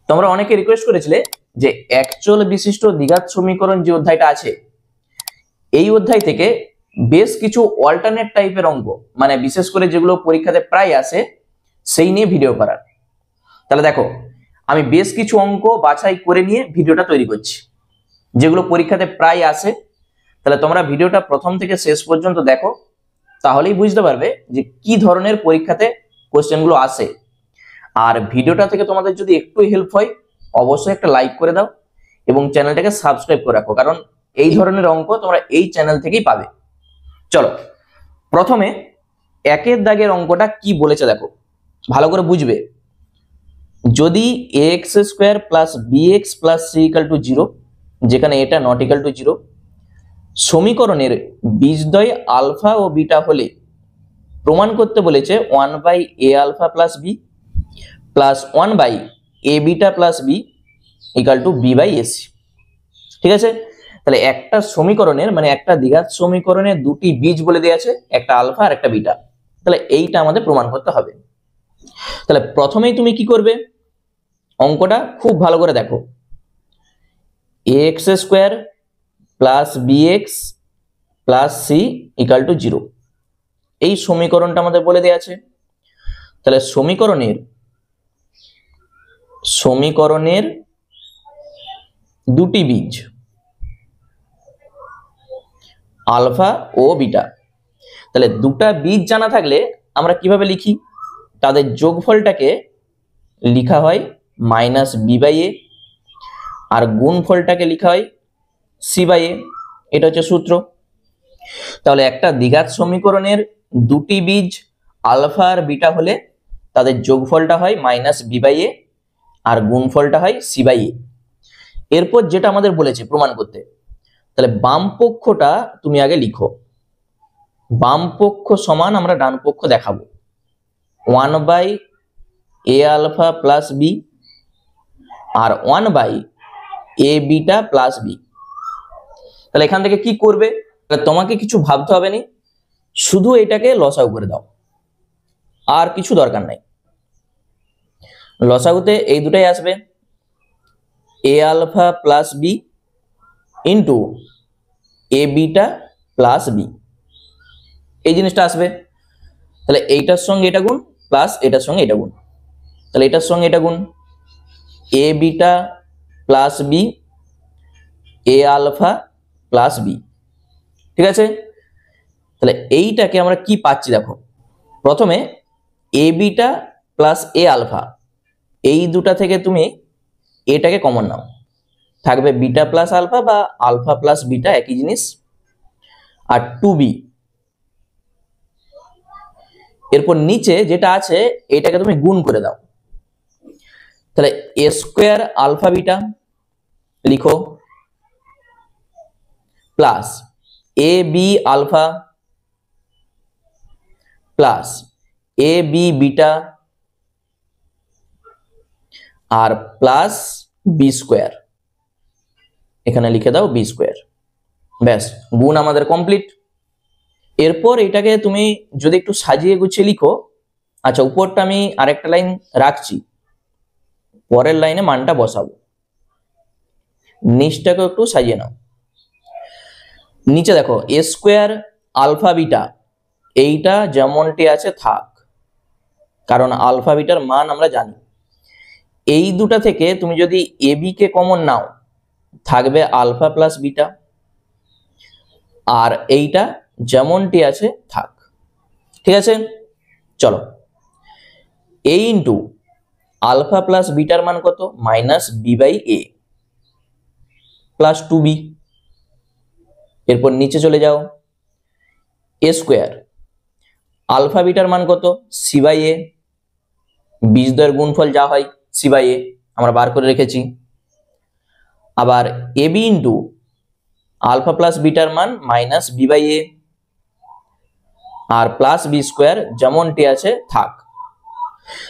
তোমরা অনেকে রিকোয়েস্ট করেছিলে যে একচল বিশিষ্ট দ্বিঘাত সমীকরণ যে অধ্যায়টা আছে এই অধ্যায় থেকে বেশ কিছু অল্টারনেট টাইপের অঙ্ক, মানে বিশেষ করে যেগুলো পরীক্ষাতে প্রায় আসে সেই নিয়ে ভিডিও করার। তাহলে দেখো, আমি বেশ কিছু অঙ্ক বাছাই করে নিয়ে ভিডিওটা তৈরি করছি যেগুলো পরীক্ষাতে প্রায় আসে। তাহলে তোমরা ভিডিওটা প্রথম থেকে শেষ পর্যন্ত দেখো, তাহলেই বুঝতে পারবে যে কি ধরনের পরীক্ষাতে কোশ্চেনগুলো আসে। আর ভিডিওটা থেকে তোমাদের যদি একটু হেল্প হয় অবশ্যই একটা লাইক করে দাও এবং চ্যানেলটাকে সাবস্ক্রাইব করে রাখো, কারণ এই ধরনের অঙ্ক তোমরা এই চ্যানেল থেকেই পাবে। চলো প্রথমে একের দাগের অঙ্কটা কি বলেছে দেখো, ভালো করে বুঝবে। যদি ax square plus bx plus c equal to 0, যেখানে এটা নট ইকুয়াল টু 0, সমীকরণের বীজদ্বয় আলফা ও বিটা হলে প্রমাণ করতে বলেছে 1/a alpha plus b plus 1/a beta plus b equal to b/ac। ঠিক আছে, তাহলে একটা সমীকরণের মানে একটা দ্বিঘাত সমীকরণের দুটি বীজ বলে দেওয়া আছে, একটা আলফা আর একটা বিটা। তাহলে এইটা আমাদের প্রমাণ করতে হবে। তাহলে প্রথমেই তুমি কি করবে, অঙ্কটা খুব ভালো করে দেখো। ax square plus bx plus c equal to 0, এই সমীকরণটা আমাদের বলে দেওয়া আছে। তাহলে সমীকরণের দুটি বীজ আলফা ও বিটা। তাহলে দুটা বীজ জানা থাকলে আমরা কিভাবে লিখি, তাদের যোগফলটাকে লিখা হয় মাইনাস b/a আর গুণফলটাকে লিখা হয় c/a। এটা হচ্ছে সূত্র। তাহলে একটা দ্বিঘাত সমীকরণের দুটি বীজ আলফা আর বিটা হলে তাদের যোগফলটা হয় মাইনাস b/a আর গুণফলটা হয় c/a। এরপর যেটা আমাদের বলেছে প্রমাণ করতে, তাহলে বাম পক্ষটা তুমি আগে লিখো। বাম পক্ষ সমান আমরা ডান পক্ষ দেখাবো 1/a আলফা প্লাস b আর 1/a বিটা প্লাস b। তাহলে এখান থেকে কি করবে, তোমাকে কিছু ভাবতে হবে না, শুধু এটাকে লসাগু করে দাও, আর কিছু দরকার নাই। লসাগুতে এই দুটাই আসবে, a alpha plus b into a beta plus b, এই জিনিসটা আসবে। তাহলে এইটার সঙ্গে এটা গুণ প্লাস এটার সঙ্গে এটা গুণ, তাহলে এটার সঙ্গে এটা গুণ a beta plus b a alpha plus b। ঠিক আছে, তাহলে এইটাকে আমরা কি পাচ্ছি দেখো, প্রথমে a beta plus a alpha, এই দুটা থেকে তুমি এটাকে কমন নাও, থাকবে বিটা প্লাস আলফা বা আলফা প্লাস বিটা একই জিনিস, আর 2b। এরপর নিচে যেটা আছে এটাকে তুমি গুণ করে দাও, তাহলে a স্কয়ার আলফা বিটা লিখো plus a B alpha plus a B beta আর প্লাস বি স্কয়ার, এখানে লিখে দাও বি স্কয়ার। ব্যাস, গুণ আমাদের কমপ্লিট। এরপর এটাকে তুমি যদি একটু সাজিয়ে গুছিয়ে লিখো, আচ্ছা উপরটা আমি আরেকটা লাইন রাখছি, পরের লাইনে মানটা বসাবো, নিচটাকে একটু সাজিয়ে নাও। নিচে দেখো a স্কয়ার আলফা বিটা, এইটা যেমনটি আছে থাক, কারণ আলফা বিটার মান আমরা জানি। এই দুটা থেকে তুমি যদি এ বি কে কমন নাও থাকবে আলফা প্লাস বিটা, আর এইটা যেমনটি আছে থাক। ঠিক আছে, চলো a ইন্টু আলফা প্লাস বিটার মান কত, মাইনাস b/a প্লাস 2b। এরপর নিচে চলে যাও, a স্কয়ার আলফা বিটার মান কত c/a, বীজদ্বয়ের গুণফল যা হয় c/a আমরা বার করে রেখেছি। আবার ab ইন্টু আলফা প্লাস বিটার মান মাইনাস b/a আর প্লাস বি স্কয়ার যেমনটি আছে থাক।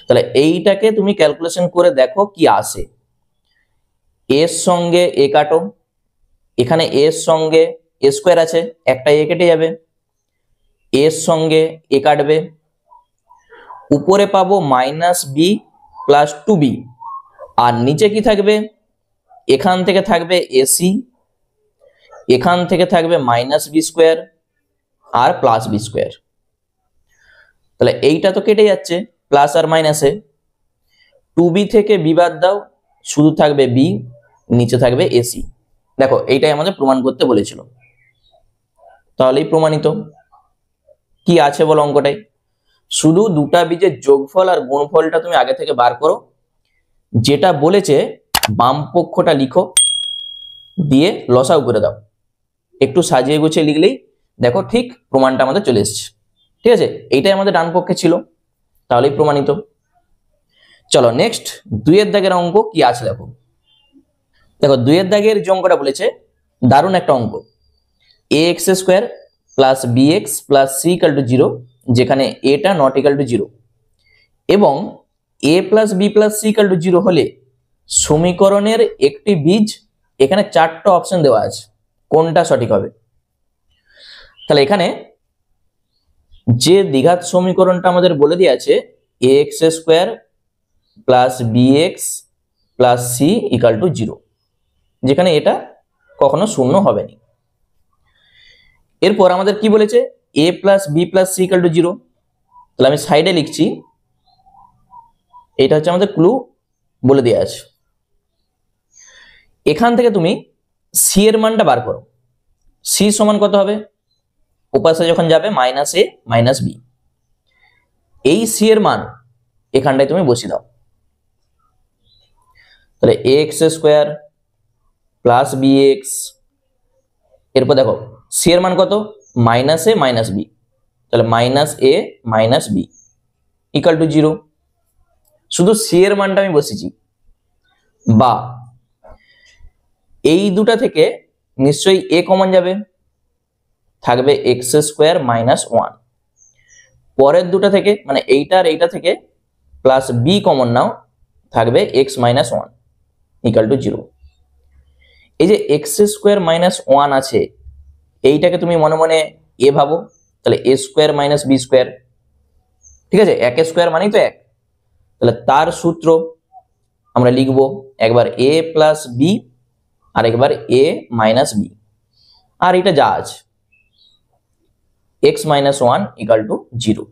তাহলে এইটাকে তুমি ক্যালকুলেশন করে দেখো কি আসে। এর সঙ্গে এ কাটো, এখানে এর সঙ্গে এ স্কয়ার আছে, একটা এ কেটে যাবে, এর সঙ্গে এ কাটবে, উপরে পাবো মাইনাস বি প্লাস 2b আর নিচে কি থাকবে, এখান থেকে থাকবে এসি, এখান থেকে থাকবে মাইনাস বি স্কোয়ার আর প্লাস বি স্কোয়ার। তাহলে এইটা তো কেটে যাচ্ছে প্লাস আর মাইনাসে, 2b থেকে বি বাদ দাও, শুধু থাকবে বি, নিচে থাকবে এসি। দেখো এইটাই আমাদের প্রমাণ করতে বলেছিল, তাহলেই প্রমাণিত। কি আছে বলো অঙ্কটাই, শুধু দুটা বীজের যোগফল আর গুণফলটা তুমি আগে থেকে বার করো, যেটা বলেছে বাম পক্ষটা লিখো, দিয়ে লসাগু করে দাও। একটু সাজিয়ে গুছিয়ে লিখলেই দেখো ঠিক প্রমাণটা আমাদের চলে এসছে। ঠিক আছে, এইটাই আমাদের ডান পক্ষে ছিল, তাহলেই প্রমাণিত। চলো নেক্সট 2 দাগের অঙ্ক কি আছে দেখো। দেখো 2 দাগের যে অঙ্কটা বলেছে দারুণ একটা অঙ্ক, ax square plus bx plus c equal to 0, যেখানে এটা নট ইকুয়াল টু 0 এবং a plus b plus c equal to 0 হলে সমীকরণের একটি বীজ, এখানে 4টা অপশন দেওয়া আছে, কোনটা সঠিক হবে। তাহলে এখানে যে দ্বিঘাত সমীকরণটা আমাদের বলে দিয়ে আছে ax square plus bx plus c equal to 0, যেখানে এটা কখনো শূন্য হবে না। এরপর আমাদের কি বলেছে a plus B plus C equal to 0, তাহলে আমি সাইডে লিখছি, এটা হচ্ছে আমাদের ক্লু বলে দেওয়া আছে। এখান থেকে তুমি সি এর মানটা বার করো, সি সমান কত হবে, ওপাশে যখন যাবে মাইনাস এ মাইনাস বি, এই সি এর মান এখানটায় তুমি বসিয়ে দাও। তাহলে X square plus B X, এরপর দেখো সি এর মান কত, মাইনাস এ মাইনাস বি, তাহলে minus A minus B equal to 0, শুধু সি এর মানটা আমি বসেছি। বা এই দুটা থেকে নিশ্চয়ই এ কমন যাবে, থাকবে এক্স স্কোয়ার মাইনাস 1, পরের দুটা থেকে মানে এইটা আর এইটা থেকে প্লাস বি কমন নাও, থাকবে এক্স মাইনাস 1 ইকুয়াল টু 0। এই যে এক্স স্কোয়ার মাইনাস 1 আছে, এইটাকে তুমি মনে মনে এ ভাবো, তাহলে এ স্কোয়ার মাইনাস বি স্কোয়ার, ঠিক আছে, এক স্কোয়ার মানেই তো 1, তাহলে তার সূত্র আমরা লিখবো একবার এ প্লাস বি আর একবার এ মাইনাস বি, আর এটা যা আছে এক্স মাইনাস 1 ইকুয়াল টু 0।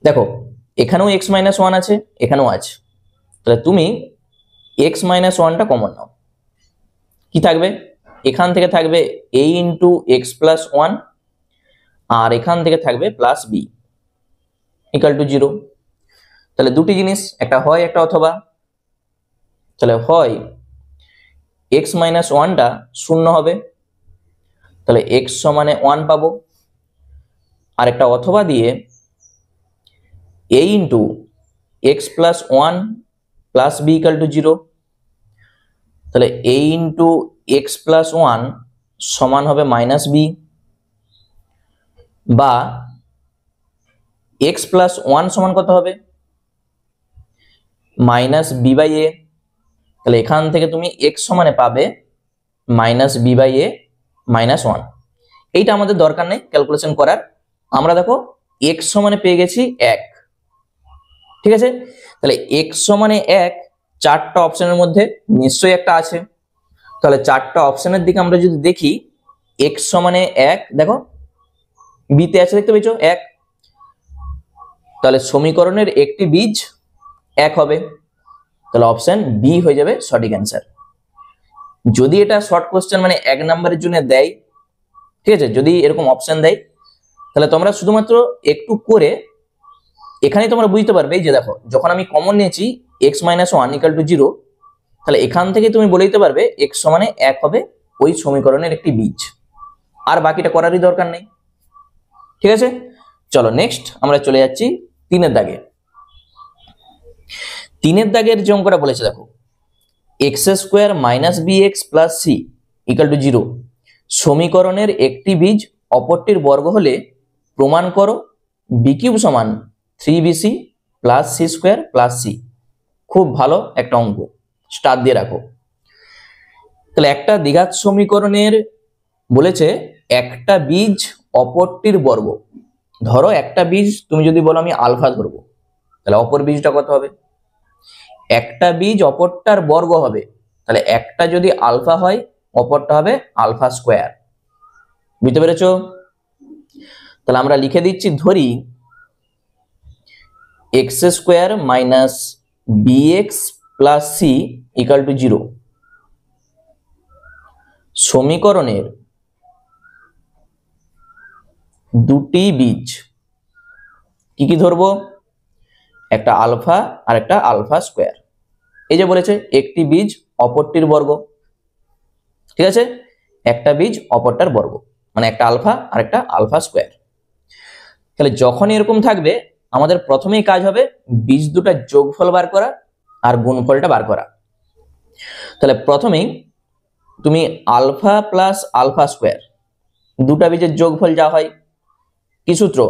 দেখো এখানেও এক্স মাইনাস 1 আছে, এখানেও আছে, তাহলে তুমি এক্স মাইনাস 1টা কমন নাও, কি থাকবে, এখান থেকে থাকবে a ইন্টু এক্স প্লাস 1 আর এখান থেকে থাকবে প্লাস বি ইকুয়াল টু 0। তাহলে দুটি জিনিস, একটা হয় একটা অথবা, তাহলে হয় এক্স মাইনাস 1টা শূন্য হবে, তাহলে এক্স সমানে 1 পাবো, আর একটা অথবা দিয়ে a into X plus 1 plus B equal to 0, তাহলে a ইন্টু এক্স প্লাস 1 সমান হবে মাইনাস বি, বা এক্স প্লাস 1 সমান কত হবে, মাইনাস বি বাই এ, তাহলে এখান থেকে তুমি এক্স সমানে পাবে minus B by A minus 1। এইটা আমাদের দরকার নেই ক্যালকুলেশন করার, আমরা দেখো এক্স সমানে পেয়ে গেছি 1, ঠিক আছে। তাহলে এক্স সমানে 1, 4টা অপশনের মধ্যে নিশ্চয়ই একটা আছে, তাহলে 4টা অপশনের দিকে আমরা যদি দেখি, এক্স সমানে 1 দেখো বিতে আছে, দেখতে পেয়েছো 1, তাহলে সমীকরণের একটি বীজ 1 হবে, তাহলে অপশন বি হয়ে যাবে সঠিক অ্যান্সার। যদি এটা শর্ট কোশ্চেন মানে 1 নম্বরের জন্য দেয়, ঠিক আছে, যদি এরকম অপশন দেয়, তাহলে তোমরা শুধুমাত্র একটু করে এখানেই তোমরা বুঝতে পারবে যে দেখো যখন আমি কমন নিয়েছি এক্স মাইনাস 1 ইকুয়াল টু 0, তাহলে এখান থেকে তুমি বলে দিতে পারবে এক্স সমানে 1 হবে ওই সমীকরণের একটি বীজ, আর বাকিটা করারই দরকার নেই। ঠিক আছে, চলো নেক্সট আমরা চলে যাচ্ছি 3 দাগে। 3 দাগের যে অঙ্কটা বলেছে দেখো, X square minus B X plus C equal to 0 সমীকরণের একটি বীজ অপরটির বর্গ হলে প্রমাণ করো বি কিউব সমান 3bc plus C square plus C. খুব ভালো একটা অঙ্ক, স্টার দিয়ে রাখো। তাহলে একটা দ্বিঘাত সমীকরণের বলেছে একটা বীজ অপরটির বর্গ, ধরো একটা বীজ তুমি যদি বলো আমি আলফা ধরবো, তাহলে অপর বীজটা কত হবে, একটা বীজ অপরটার বর্গ হবে, তাহলে একটা যদি আলফা হয় অপরটা হবে আলফা স্কোয়ার। বুঝতে পেরেছো? তাহলে আমরা লিখে দিচ্ছি, ধরি X square minus B X plus C equal to 0। সমীকরণের দুটি বীজ, কি কি ধরবো? একটা আলফা আর একটা আলফা স্কোয়ার। এই যে বলেছে একটি বীজ অপরটির বর্গ, ঠিক আছে, একটা বীজ অপরটার বর্গ মানে একটা আলফা আর একটা আলফা স্কোয়ার। তাহলে যখন এরকম থাকবে আমাদের প্রথমেই কাজ হবে বীজ দুটার যোগফল বার করা আর গুণফলটা বার করা। তাহলে প্রথমেই তুমি আলফা প্লাস আলফা স্কোয়ার দুটা বীজের যোগফল যা হয়, কি সূত্র?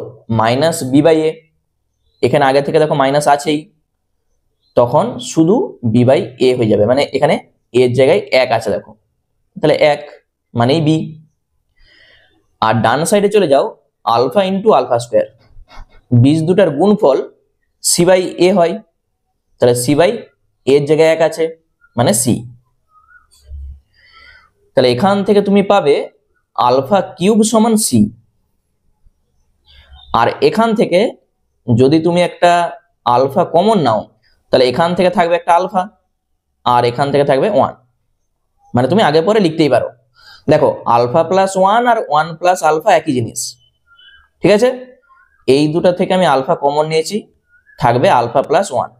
মাইনাস বি বাই এ। এখানে আগে থেকে দেখো মাইনাস আছেই, তখন শুধু বি বাই এ হয়ে যাবে, মানে এখানে এর জায়গায় 1 আছে দেখো, তাহলে 1 মানেই বি। আর ডান সাইডে চলে যাও, আলফা ইন্টু আলফা স্কোয়ার, বীজ দুটার গুণফল সি বাই এ হয়, তাহলে সি বাই এর জায়গায় 1 আছে মানে সি। তাহলে এখান থেকে তুমি পাবে আলফা কিউব সমান সি। আর এখান থেকে যদি তুমি একটা আলফা কমন নাও, তাহলে এখান থেকে থাকবে একটা আলফা আর এখান থেকে থাকবে 1, মানে তুমি আগে পরে লিখতেই পারো। দেখো আলফা প্লাস 1 আর 1 প্লাস আলফা একই জিনিস, ঠিক আছে। এই দুটা থেকে আমি আলফা কমন নিয়েছি, থাকবে আলফা প্লাস 1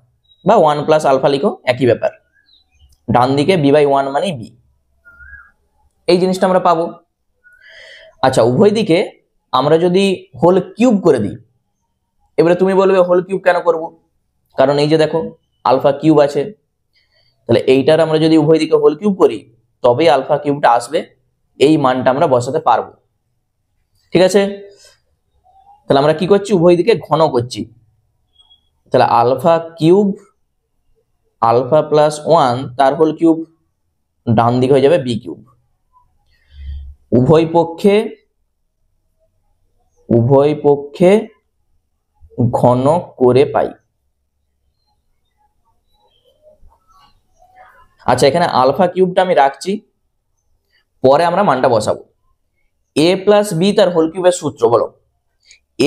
বা 1 প্লাস আলফা, লিখো একই ব্যাপার। ডান দিকে বি বাই 1 মানে বি, এই জিনিসটা আমরা পাবো। আচ্ছা, উভয় দিকে আমরা যদি হোল কিউব করে দিই, এবারে তুমি বলবে হোল কিউব কেন করব? কারণ এই যে দেখো আলফা কিউব আছে, তাহলে এইটার আমরা যদি উভয় দিকে হোল কিউব করি তবেই আলফা কিউবটা আসবে, এই মানটা আমরা বসাতে পারবো, ঠিক আছে। তাহলে আমরা কি করছি? উভয় দিকে ঘন করছি। তাহলে আলফা কিউব আলফা প্লাস 1 তার হোল কিউব, ডান দিকে হয়ে যাবে বি কিউব। উভয় পক্ষে ঘন করে পাই। আচ্ছা, এখানে আলফা কিউবটা আমি রাখছি, পরে আমরা মানটা বসাবো। এ প্লাস বি তার হোল কিউবের সূত্র বলো।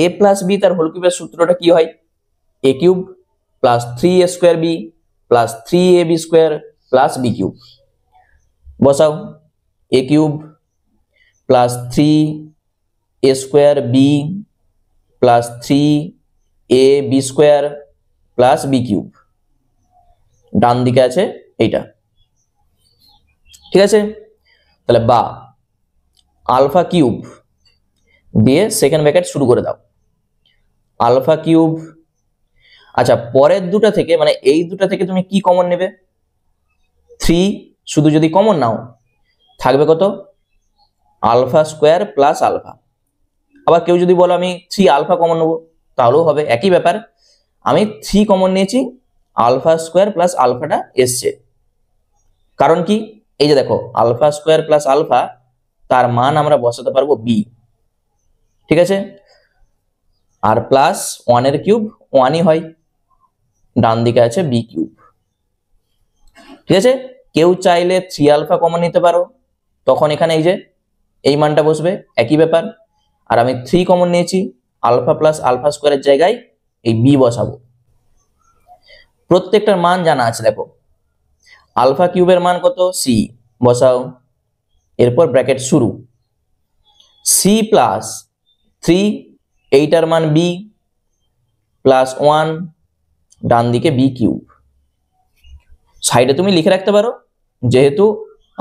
এ প্লাস বি তার হোল কিউবের সূত্রটা কি হয়? A cube plus 3a square b plus 3ab square plus b cube. বসাও, a cube plus 3a square b plus 3ab square plus b cube, ডান দিকে আছে এইটা, ঠিক আছে। তাহলে বা আলফা কিউব দিয়ে সেকেন্ড ব্র্যাকেট শুরু করে দাও, আলফা কিউব। আচ্ছা, পরের দুটা থেকে মানে এই দুটা থেকে তুমি কি কমন নেবে? 3, শুধু যদি কমন নাও থাকবে কত? Alpha square plus alpha. আবার কেউ যদি বলো আমি 3 আলফা কমন নেবো, তাহলেও হবে, একই ব্যাপার। আমি 3 কমন নিয়েছি, আলফা স্কোয়ার প্লাস আলফাটা এসছে, কারণ কি? এই যে দেখো আলফা স্কোয়ার প্লাস আলফা, তার মান আমরা বসাতে পারবো বি, ঠিক আছে। আর প্লাস 1 এর কিউব 1ই হয়, ডান দিকে আছে বি কিউব, ঠিক আছে। কেউ চাইলে 3 আলফা কমন নিতে পারো, তখন এখানে এই যে এই মানটা বসবে, একই ব্যাপার। আর আমি 3 কমন নিয়েছি, আলফা প্লাস আলফা স্কোয়ারের জায়গায় এই বি বসাবো। প্রত্যেকটার মান জানা আছে, দেখো আলফা কিউবের মান কত? সি, বসাও। এরপর ব্র্যাকেট শুরু, সি প্লাস 3, এইটার মান বি প্লাস 1, ডান দিকে বি কিউব। সাইডে তুমি লিখে রাখতে পারো, যেহেতু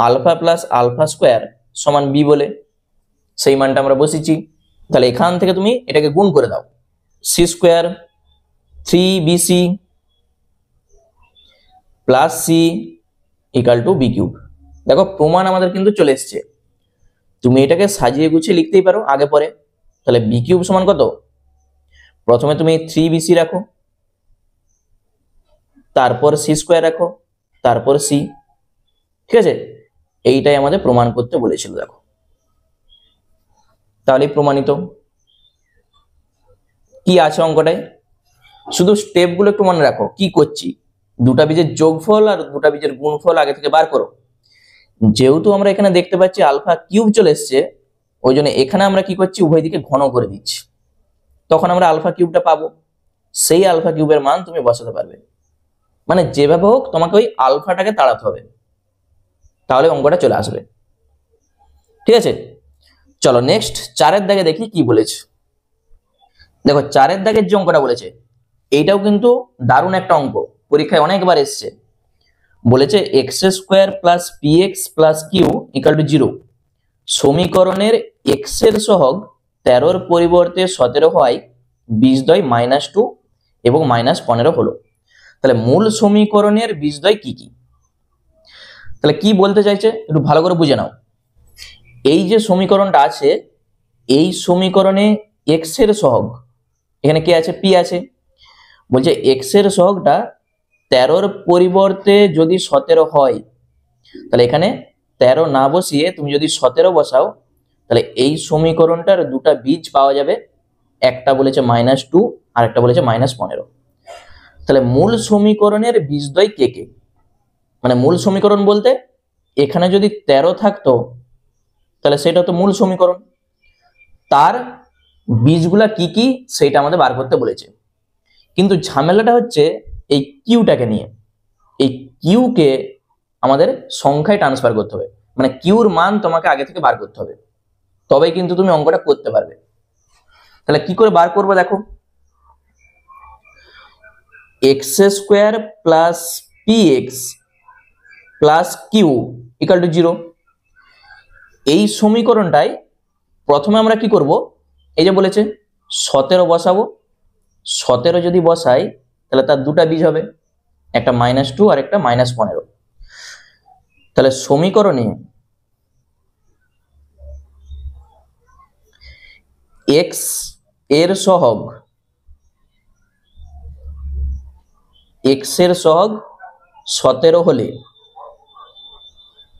আলফা প্লাস আলফা স্কোয়ার সমান বি বলে, সেই মানটা আমরা বসিয়েছি। তাহলে এখান থেকে তুমি এটাকে গুণ করে দাও, C square 3bc plus C equal to B cube. দেখো প্রমাণ আমাদের কিন্তু চলে এসছে, তুমি এটাকে সাজিয়ে গুছিয়ে লিখতেই পারো আগে পরে। তাহলে বি কিউব সমান কত? প্রথমে তুমি 3bc রাখো, তারপর সি স্কোয়ার রাখো, তারপর সি, ঠিক আছে। এইটাই আমাদের প্রমাণ করতে বলেছিল, দেখো তাহলে প্রমাণিত। কি আছে অঙ্কটায়? শুধু স্টেপগুলো একটু মনে রাখো কি করছি। দুটা বীজের যোগফল আর দুটা বীজের গুণফল আগে থেকে বার করো। যেহেতু আমরা এখানে দেখতে পাচ্ছি আলফা কিউব চলে এসছে, ওই জন্য এখানে আমরা কি করছি, উভয় দিকে ঘন করে দিচ্ছি, তখন আমরা আলফা কিউবটা পাবো। সেই আলফা কিউবের মান তুমি বসাতে পারবে, মানে যেভাবে হোক তোমাকে ওই আলফাটাকে তাড়াতে হবে, তাহলে অঙ্কটা চলে আসবে। ঠিক আছে, চলো নেক্সট 4-এর দাগে দেখি কি বলেছে। দেখো 4-এর দাগের যে অঙ্কটা বলেছে এইটাও কিন্তু দারুণ একটা অঙ্ক, পরীক্ষায় অনেকবার এসছে। বলেছে X square plus P X plus Q equal to 0 সমীকরণের এক্স এর সহগ 13-র পরিবর্তে 17 হয় বীজদ্বয় -2 এবং -15 হলো। তাহলে মূল সমীকরণের বীজদ্বয় কি কি? তাহলে কি বলতে চাইছে একটু ভালো করে বুঝে নাও। এই যে সমীকরণটা আছে, এই সমীকরণে এক্স এর সহগ, এখানে কি আছে, পি আছে, বলছে এক্স এর সহগটা 13-র পরিবর্তে যদি 17 হয়, তাহলে এখানে 13 না বসিয়ে তুমি যদি 17 বসাও, তাহলে এই সমীকরণটার দুটা বীজ পাওয়া যাবে, একটা বলেছে -2 আর একটা বলেছে -15। তাহলে মূল সমীকরণের বীজদ্বয় কে কে, মানে মূল সমীকরণ বলতে এখানে যদি 13 থাকতো তাহলে সেটা তো মূল সমীকরণ, তার বীজগুলা কি কি সেটা আমাদের বার করতে বলেছে। কিন্তু ঝামেলাটা হচ্ছে এই কিউটাকে নিয়ে, এই কিউকে আমাদের সংখ্যায় ট্রান্সফার করতে হবে, মানে কিউর মান তোমাকে আগে থেকে বার করতে হবে, তবেই কিন্তু তুমি অঙ্কটা করতে পারবে। তাহলে কি করে বার করবো দেখো, X square plus P X plus Q equal to 0, এই সমীকরণটাই প্রথমে আমরা কি করব, এই যে বলেছে 17 বসাবো, 17 যদি বসাই তাহলে তার দুটা বীজ হবে, একটা -2 আর একটা -15। তাহলে সমীকরণে এক্স এর সহগ, এক্স এর সহগ 17 হলে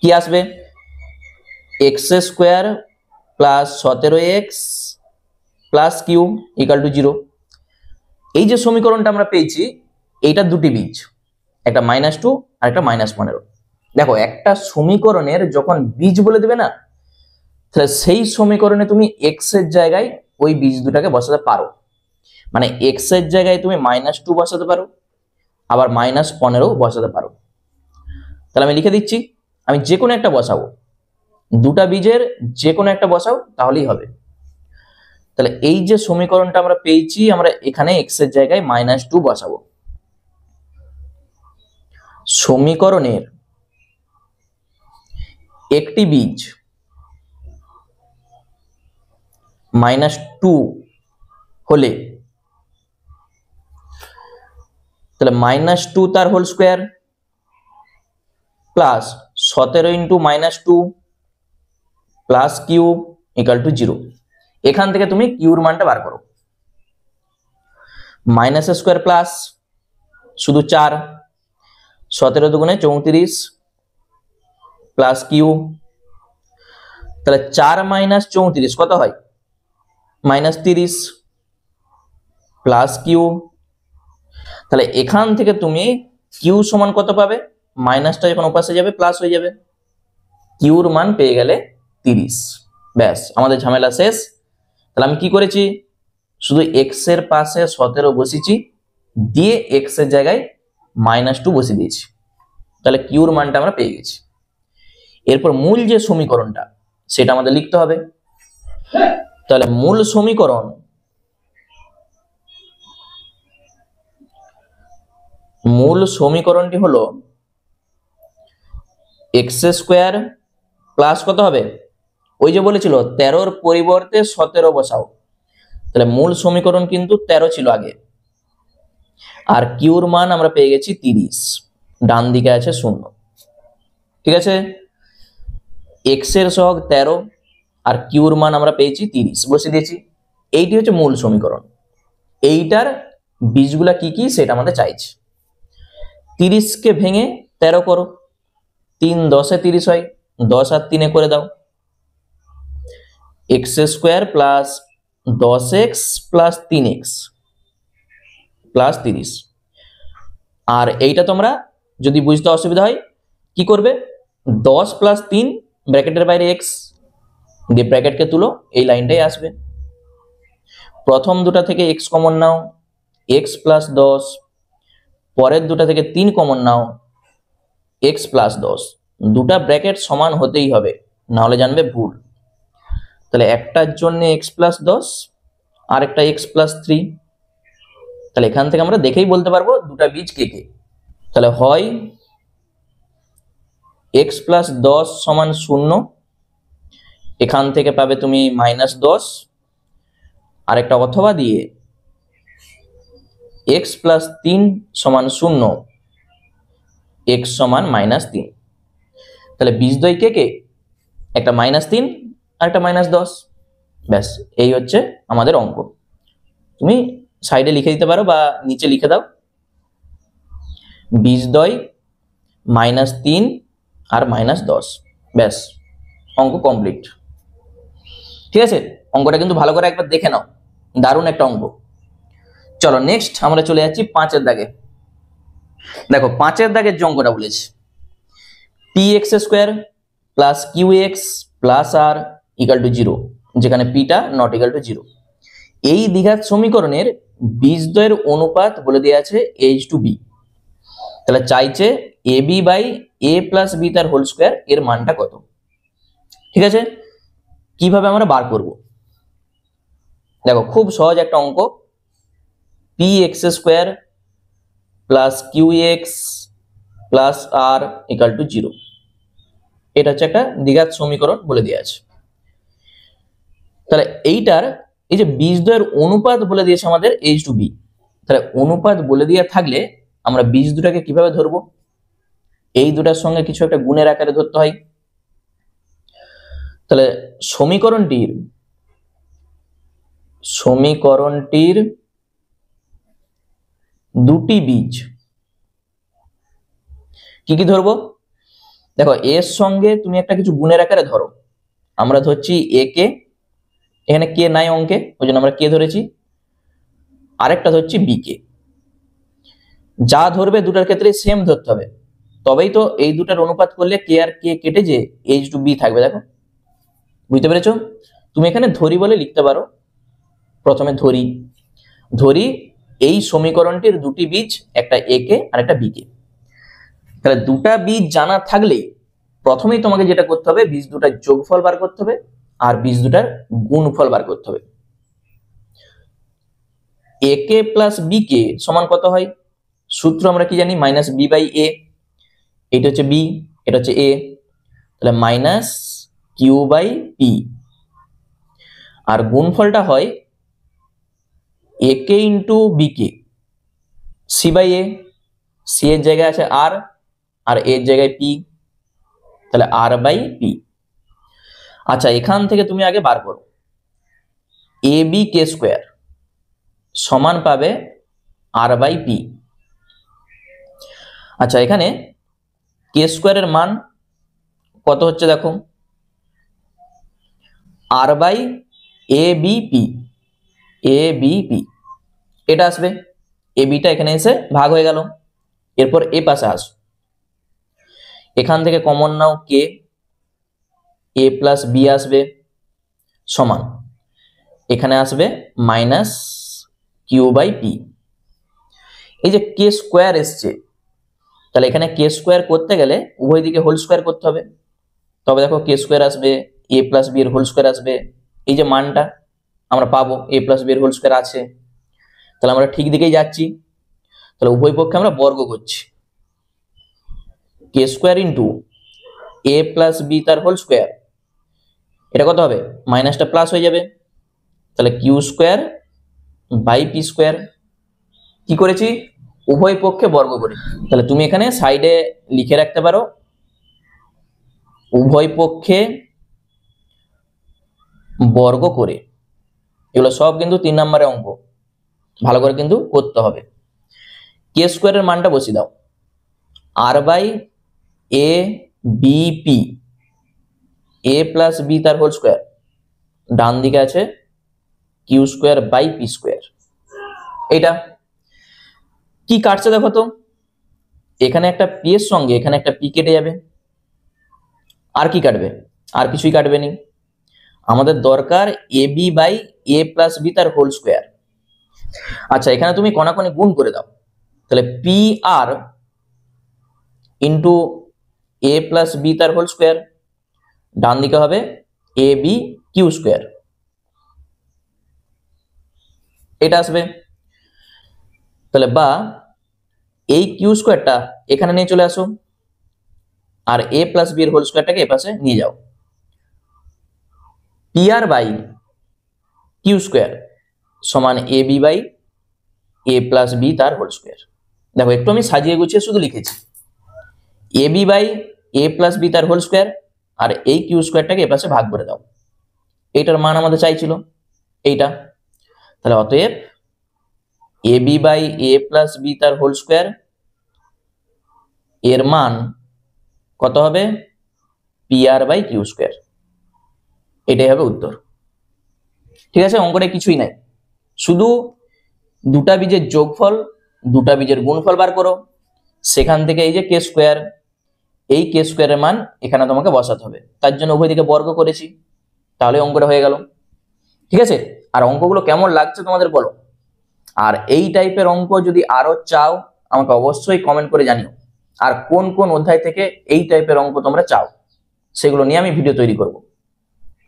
কি আসবে, X square plus 17x plus Q equal to 0। এই যে সমীকরণটা আমরা পেয়েছি এইটা দুটি বীজ, একটা -2 আর একটা -15। দেখো একটা সমীকরণের যখন বীজ বলে দেবে না, তাহলে সেই সমীকরণে তুমি এক্স এর জায়গায় ওই বীজ দুটাকে বসাতে পারো, মানে এক্স এর জায়গায় তুমি -2 বসাতে পারো, আবার -15 বসাতে পারো। তাহলে আমি লিখে দিচ্ছি, আমি যে কোনো একটা বসাবো, দুটা বীজের যে কোনো একটা বসাও তাহলেই হবে। তাহলে এই যে সমীকরণটা আমরা পেয়েছি, আমরা এখানে এক্স এর জায়গায় -2 বসাবো। সমীকরণের একটি বীজ -2 হলে, তাহলে -2 তার whole square plus 17 into -2 plus Q equal to 0। এখান থেকে তুমি কিউর মানটা বার করো, মাইনাস স্কোয়ার প্লাস শুধু 4, 17 দুগুণে 34 প্লাস কিউ, তাহলে 4 মাইনাস 34 কত হয়, -30 প্লাস কিউ। তাহলে এখান থেকে তুমি কিউ সমান কত পাবে, মাইনাসটা যখন ওপাশে যাবে প্লাস হয়ে যাবে, কিউর মান পেয়ে গেলে 30। ব্যাস আমাদের ঝামেলা শেষ। তাহলে আমি কি করেছি, শুধু এক্স এর পাশে 17 বসিয়েছি, দিয়ে এক্স এর জায়গায় -2 বসিয়ে দিয়েছি, তাহলে কিউর মানটা আমরা পেয়ে গেছি। এরপর মূল যে সমীকরণটা সেটা আমাদের লিখতে হবে। তাহলে মূল সমীকরণটি হলো এক্স স্কোয়ার প্লাস কত হবে, ওই যে বলেছিল 13-র পরিবর্তে 17 বসাও, তাহলে মূল সমীকরণ কিন্তু 13 ছিল আগে, আর কিউর মান আমরা পেয়ে গেছি 30, ডান দিকে আছে 0। ঠিক আছে, এক্স এর সহগ 13 আর কিউর মান আমরা পেয়েছি 30, বসিয়ে দিয়েছি। এইটি হচ্ছে মূল সমীকরণ, এইটার বীজগুলা কি কি সেটা আমাদের চাইছে। 30কে ভেঙে 13 করো, 3 10-এ 30 হয়, 10 আর 3-এ করে দাও, x square plus 10x plus 3x plus 30। আর এইটা তোমরা যদি বুঝতে অসুবিধা হয় কি করবে, 10 + 3 ব্র্যাকেটের বাইরে x দিয়ে ব্র্যাকেটকে তুলো, এই লাইনটাই আসবে। প্রথম দুটা থেকে x কমন নাও, x + 10, পরের দুটা থেকে 3 কমন নাও, x + 10। দুটা ব্র্যাকেট সমান হতেই হবে, না হলে জানবে ভুল। তাহলে একটার জন্য x + 10 আর একটা x + 3। তাহলে এখান থেকে আমরা দেখেই বলতে পারবো দুটা বীজ কে কে। তাহলে হয় x + 10 = 0, এখান থেকে পাবে তুমি -10, আর একটা অথবা দিয়ে x + 3 = 0, x = -3। তাহলে বীজদ্বয় কে কে, একটা -3 আর একটা -10। ব্যাস, এই হচ্ছে আমাদের অঙ্ক। তুমি সাইডে লিখে দিতে পারো বা নিচে লিখে দাও, বীজদ্বয় -3 আর -10। ব্যাস, অঙ্ক কমপ্লিট। ঠিক আছে, অঙ্কটা কিন্তু ভালো করে একবার দেখে নাও, দারুণ একটা অঙ্ক। চলো নেক্সট আমরা চলে যাচ্ছি 5-এর দাগে। দেখো 5-এর দাগের যে অঙ্কটা বলেছি, px² + qx + r = 0, যেখানে pটা ≠ 0। এই দ্বিঘাত সমীকরণের বীজদ্বয়ের অনুপাত বলে দেওয়া আছে h/b। তাহলে চাইছে ab/a+b² এর মানটা কত। ঠিক আছে, কিভাবে আমরা বার করব? দেখো খুব সহজ একটা অঙ্ক, px² + qx + r = 0। এটা হচ্ছে একটা দ্বিঘাত সমীকরণ বলে দেওয়া আছে। তাহলে এইটার এই যে বীজদ্বয়ের অনুপাত বলে দিয়েছে আমাদের h/b, তাহলে অনুপাত বলে দেওয়া থাকলে আমরা বীজ দুটাকে কিভাবে ধরবো? এই দুটার সঙ্গে কিছু একটা গুণের আকারে ধরতে হয়। তাহলে সমীকরণটির দুটি বীজ কি কি ধরবো? দেখো এর সঙ্গে তুমি একটা কিছু গুণের আকারে ধরো। আমরা ধরছি a কে, এখানে কে নাই অঙ্কে, ওই জন্য আমরা কে ধরেছি। আরেকটা ধরছি b কে। যা ধরবে দুটার ক্ষেত্রে সেম ধরতে হবে, তবেই তো এই দুটার অনুপাত করলে কে আর কে কেটে যে h/b থাকবে। দেখো বুঝতে পেরেছো? তুমি এখানে ধরি বলে লিখতে পারো। প্রথমে ধরি এই সমীকরণটির দুটি বীজ, একটা a কে আর একটা b কে। তাহলে দুটা বীজ জানা থাকলেই প্রথমেই তোমাকে যেটা করতে হবে, বীজ দুটার যোগফল বার করতে হবে আর বীজ দুটার গুণফল বার করতে হবে। a কে + b কে সমান কত হয়? সূত্র আমরা কি জানি, -b/a। এটা হচ্ছে b, এটা হচ্ছে a, তাহলে -q/p। আর গুণফলটা হয় a K × b K, c/a। c এর জায়গায় আছে r আর এর জায়গায় p, তাহলে r/p। আচ্ছা, এখান থেকে তুমি আগে বার করো, ab² সমান পাবে r/p। আচ্ছা, এখানে k² এর মান কত হচ্ছে দেখো, r/abp। এটা আসবে, abটা এখানে এসে ভাগ হয়ে গেল। এরপর এ পাশে আসো, এখান থেকে common now k, a + b আসবে সমান, এখানে আসবে -q/p। এই যে k² এসছে, তাহলে এখানে k² করতে গেলে উভয় দিকে হোল স্কয়ার করতে হবে। তবে দেখো k² আসবে, a + b এর হোল স্কয়ার আসবে। এই যে মানটা আমরা পাবো a + b এর হোল স্কয়ার আছে, তাহলে আমরা ঠিক দিকেই যাচ্ছি। তাহলে উভয় পক্ষে আমরা বর্গ করছি, k² × a + b তার হোল স্কয়ার, এটা কত হবে, মাইনাসটা প্লাস হয়ে যাবে। তাহলে q²/p²। কি করেছি, উভয় পক্ষে বর্গ করেছি। তাহলে তুমি এখানে সাইডে লিখে রাখতে পারো, উভয় পক্ষে বর্গ করে। এগুলো সব কিন্তু 3 নম্বরের অঙ্ক, ভালো করে কিন্তু করতে হবে। k² এর মানটা বসিয়ে দাও, r/abp, a + b তার হোল স্কয়ার, ডান দিকে আছে q²/p²। এটা কি কাটছে দেখো তো, এখানে একটা পি এর সঙ্গে এখানে একটা পি কেটে যাবে, আর কি কাটবে? আর কিছুই কাটবে না। আমাদের দরকার a b by a plus b তার হোল স্কোয়ার। আচ্ছা, এখানে তুমি কণাকণি গুণ করে দাও, তাহলে p r into a plus b তার হোল স্কোয়ার, ডান দিকে হবে এ বি কিউ স্কোয়ার, এটা আসবে। তাহলে বা এই কিউ স্কোয়ারটা এখানে নিয়ে চলে আসো, আর এ প্লাস বি এর হোল স্কোয়ারটাকে এ পাশে নিয়ে যাও। P r by q square সমান a b by a plus b তার হোল স্কোয়ার। দেখো একটু আমি সাজিয়ে গুছিয়ে শুধু লিখেছি, a b by a plus b তার হোল স্কোয়ার, আর এই কিউ স্কোয়ারটাকে এ পাশে ভাগ করে দাও। এইটার মান আমাদের চাইছিল এইটা, তাহলে অতএব a b by a plus b তার হোল স্কোয়ার এর মান কত হবে? P r by q square. এটাই হবে উত্তর। ঠিক আছে, অঙ্কটা কিছুই নাই, শুধু দুটা বীজের যোগফল, দুটা বীজের গুণফল বার করো, সেখান থেকে এই যে কে স্কোয়ার, এই কে স্কোয়ারের মান এখানে তোমাকে বসাতে হবে, তার জন্য উভয় দিকে বর্গ করেছি, তাহলে অঙ্কটা হয়ে গেল। ঠিক আছে, আর অঙ্কগুলো কেমন লাগছে তোমাদের বলো, আর এই টাইপের অঙ্ক যদি আরো চাও আমাকে অবশ্যই কমেন্ট করে জানিও, আর কোন কোন অধ্যায় থেকে এই টাইপের অঙ্ক তোমরা চাও সেগুলো নিয়ে আমি ভিডিও তৈরি করব।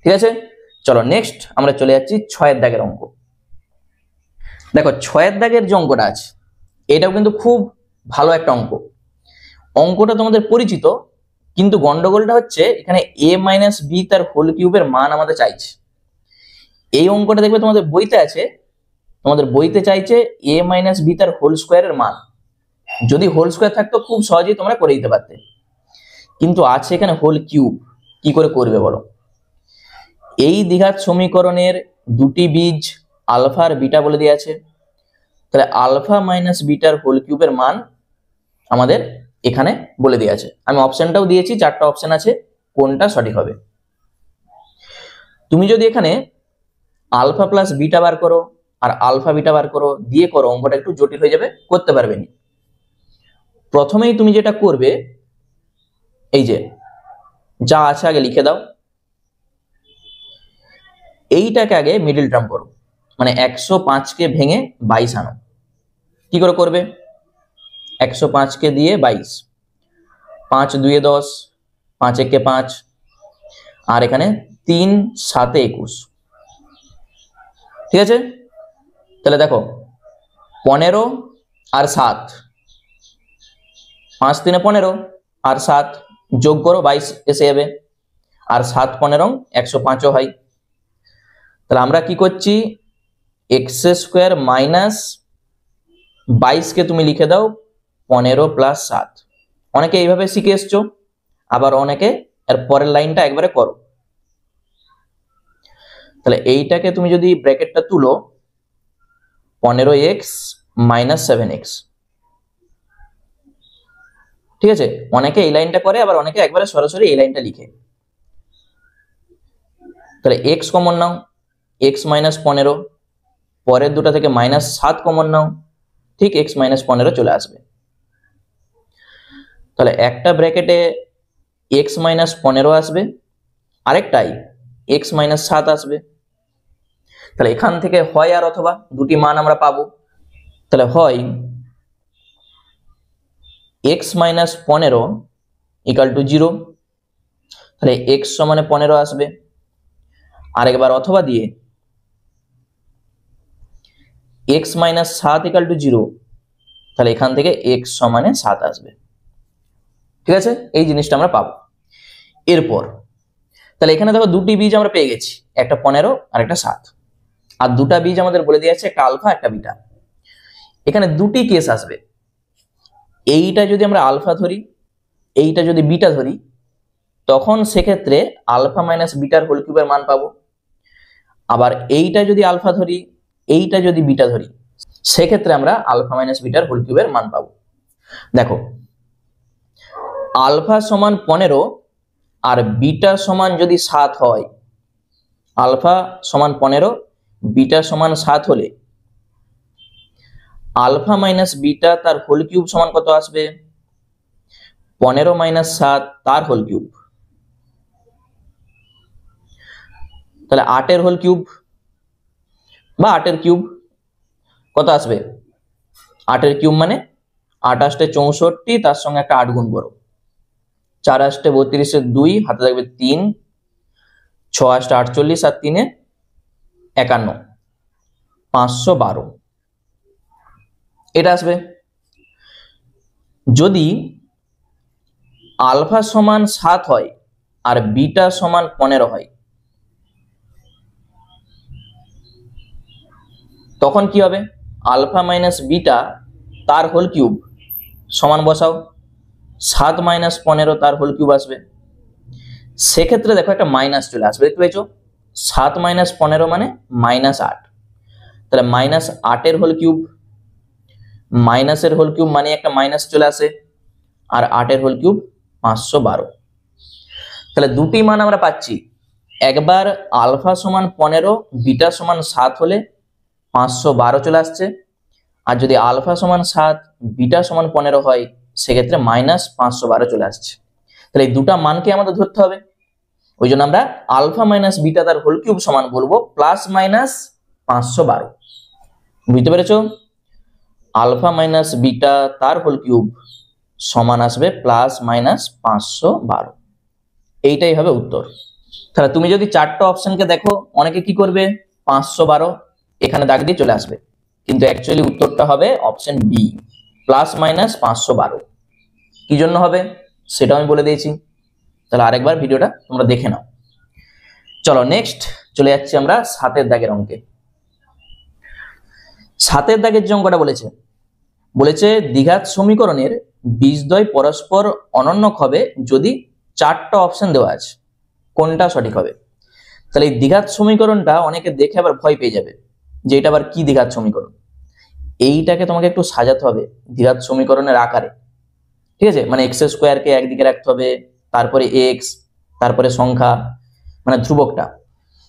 ঠিক আছে, চলো নেক্সট আমরা চলে যাচ্ছি 6 দাগের অঙ্ক। দেখো 6 দাগের যে অঙ্কটা আছে এটাও কিন্তু খুব ভালো একটা অঙ্ক। অঙ্কটা তোমাদের পরিচিত, কিন্তু গন্ডগোলটা হচ্ছে এখানে এ মাইনাস বি তার হোল কিউবের মান আমাদের চাইছে। এই অঙ্কটা দেখবে তোমাদের বইতে আছে, তোমাদের বইতে চাইছে এ মাইনাস বি তার হোল স্কোয়ারের মান। যদি হোল স্কোয়ার থাকতো খুব সহজেই তোমরা করে দিতে পারতে, কিন্তু আছে এখানে হোল কিউব। কি করে করবে বলো? এই দ্বিঘাত সমীকরণের দুটি বীজ আলফা আর বিটা বলে দিয়ে আছে, তাহলে আলফা মাইনাস বিটার হোল কিউবের মান আমাদের এখানে বলে দিয়ে আছে। আমি অপশনটাও দিয়েছি, 4টা অপশন আছে, কোনটা সঠিক হবে। তুমি যদি এখানে আলফা প্লাস বিটা বার করো আর আলফা বিটা বার করো দিয়ে করো, অঙ্কটা একটু জটিল হয়ে যাবে, করতে পারবে না। প্রথমেই তুমি যেটা করবে, এই যে যা আছে আগে লিখে দাও, এইটাকে আগে মিডল টার্ম করো, মানে 105কে ভেঙে 22 আনো। কি করে করবে? 105কে দিয়ে 22, 5 2 10, 5 1 5, আর এখানে 3 7 21। ঠিক আছে, তাহলে দেখো 15 আর 7, 5 3 15 আর 7 যোগ করো, 22 এসে যাবে, আর 7 15 105ও হয়। তাহলে আমরা কি করছি, এক্স স্কোয়ার মাইনাস 22কে তুমি লিখে দাও 15 প্লাস 7। অনেকে এইভাবে শিখে এসছো, আবার অনেকে এর পরের লাইনটা একবারে করো। তাহলে এইটাকে তুমি যদি ব্র্যাকেটটা তুলো, 15x মাইনাস 7x। ঠিক আছে, অনেকে এই লাইনটা করে, আবার অনেকে একবারে সরাসরি এই লাইনটা লিখে। তাহলে x কমন নাও, x মাইনাস 15, পরের দুটা থেকে মাইনাস 7 কমন নাও, ঠিক x মাইনাস 15 চলে আসবে। তাহলে একটা ব্র্যাকেটে x মাইনাস 15 আসবে, আরেকটাই x মাইনাস 7 আসবে। তাহলে এখান থেকে হয় আর অথবা দুটি মান আমরা পাবো। তাহলে হয় x মাইনাস 15 ইকাল টু 0, তাহলে x সমানে 15 আসবে। আরেকবার অথবা দিয়ে x মাইনাস 7 ইকাল টু 0, তাহলে এখান থেকে x সমানে 7 আসবে। ঠিক আছে, এই জিনিসটা আমরা পাবো। এরপর তাহলে এখানে দেখো দুটি বীজ আমরা পেয়ে গেছি, একটা 15 আর একটা 7, আর দুটা বীজ আমাদের বলে দিয়েছে, একটা আলফা একটা বিটা। এখানে দুটি কেস আসবে, এইটা যদি আমরা আলফা ধরি, এইটা যদি বিটা ধরি, তখন সেক্ষেত্রে আলফা মাইনাস বিটার হোল কিউবের মান পাবো। আবার এইটা যদি আলফা ধরি, এইটা যদি বিটা ধরি, সেক্ষেত্রে আমরা আলফা মাইনাস বিটার হোল কিউবের মান পাবো। দেখো আলফা সমান 15 আর বিটা সমান যদি 7 হয়, আলফা সমান 15 বিটা সমান 7 হলে আলফা মাইনাস বিটা তার হোল কিউব সমান কত আসবে? 15 মাইনাস 7 তার হোল কিউব, তাহলে 8 এর হোল কিউব বা 8 এর কিউব কত আসবে? 8 এর কিউব মানে 8 8 64, তার সঙ্গে একটা 8 গুণ করো, 4 8 32 2, হাতে থাকবে 3, 6 8 48 আর 3 51, 512 এটা আসবে। যদি আলফা সমান 7 হয় আর বিটা সমান 15 হয়, তখন কি হবে? আলফা মাইনাস বিটা তার হোল কিউব সমান বসাও, 7 মাইনাস 15 তার হোল কিউব আসবে। সেক্ষেত্রে দেখো একটা মাইনাস চলে আসবে, দেখতে পেয়েছো? 7 মাইনাস 15 মানে -8, তাহলে -8 এর হোল কিউব, মাইনাসের হোল কিউব মানে একটা মাইনাস চলে আসে, আর 8 এর হোল কিউব 512। তাহলে দুটি মান আমরা পাচ্ছি, একবার আলফা সমান 15 বিটা সমান 7 হলে 512 চলে আসছে, আর যদি আলফা সমান 7 বিটা সমান 15 হয় সেক্ষেত্রে -512 চলে আসছে। তাহলে এই দুটা মানকে আমাদের ধরতে হবে, ওই জন্য আমরা আলফা মাইনাস বিটা তার হোল কিউব সমান বলবো +-512। বুঝতে পেরেছো? আলফা মাইনাস বিটা তার হোল কিউব সমান আসবে +-512, এইটাই হবে উত্তর। তাহলে তুমি যদি চারটা অপশনকে দেখো, অনেকে কি করবে 512 এখানে দাগ দিয়ে চলে আসবে, কিন্তু অ্যাকচুয়ালি উত্তরটা হবে অপশন বি, +-512। কি জন্য হবে সেটা আমি বলে দিয়েছি, তাহলে আরেকবার ভিডিওটা তোমরা দেখে নাও। চলো নেক্সট চলে যাচ্ছি আমরা 7 দাগের অঙ্কে। 7 দাগের যে অঙ্কটা বলেছে দ্বিঘাত সমীকরণের বীজদ্বয় পরস্পর অনন্যক হবে যদি চারটা অপশন দেওয়া আছে, কোনটা সঠিক হবে? তাহলে এই দ্বিঘাত সমীকরণটা অনেকে দেখে আবার ভয় পেয়ে যাবে যে এটা আবার কি দ্বিঘাত সমীকরণ। এইটাকে তোমাকে একটু সাজাতে হবে দ্বিঘাত সমীকরণের আকারে, ঠিক আছে? মানে এক্স স্কোয়ারকে একদিকে রাখতে হবে, তারপরে এক্স, তারপরে সংখ্যা মানে ধ্রুবকটা।